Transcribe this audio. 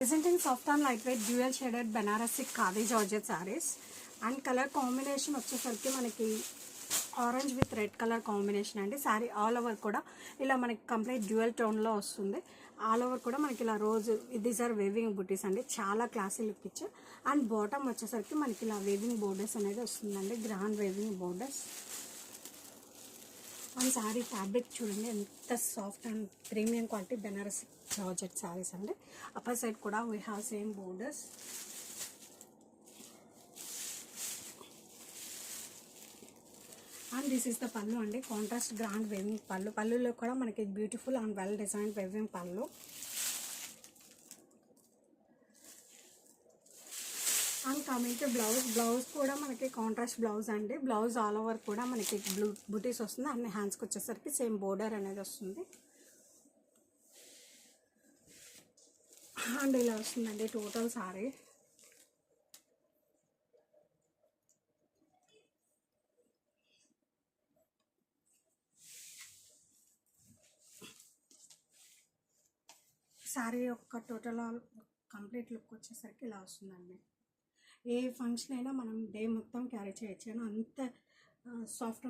Presenting soft and lightweight dual shaded Banarasi Khadi Georgette sarees and color combination వచ్చేసరికి మనకి orange with red colour combination అండి. Sorry all over కూడా ఇలా మనకి complete dual టోన్లో వస్తుంది. All over కూడా మనకి ఇలా రోజు దీస్ ఆర్ వేవింగ్ బుటీస్ అండి. చాలా క్లాసీ లుక్ ఇచ్చు. అండ్ బాటమ్ వచ్చేసరికి మనకి ఇలా వేవింగ్ బోర్డర్స్ అనేది వస్తుందండి. Grand weaving borders. And sorry fabric చూడండి ఎంత soft and premium quality Banarasi georgette saris అండి. అప్పర్ సైడ్ కూడా we have same borders. And this is the పళ్ళు అండి. కాంట్రాస్ట్ గ్రాండ్ వేవింగ్ పళ్ళు. పళ్ళులో కూడా మనకి beautiful and well design weaving పళ్ళు. అండ్ కమింగ్ టు బ్లౌజ్ కూడా మనకి కాంట్రాస్ట్ బ్లౌజ్ అండి. బ్లౌజ్ ఆల్ ఓవర్ కూడా మనకి బూటీస్ వస్తుంది. అన్ని హ్యాండ్స్కి వచ్చేసరికి సేమ్ బోర్డర్ అనేది వస్తుంది. అండ్ ఇలా వస్తుందండి టోటల్ సారీ. సారీ యొక్క టోటల్ కంప్లీట్ లుక్ వచ్చేసరికి ఇలా వస్తుందండి. ఏ ఫంక్షన్ అయినా మనం డే మొత్తం క్యారీ చేయొచ్చు. అంత సాఫ్ట్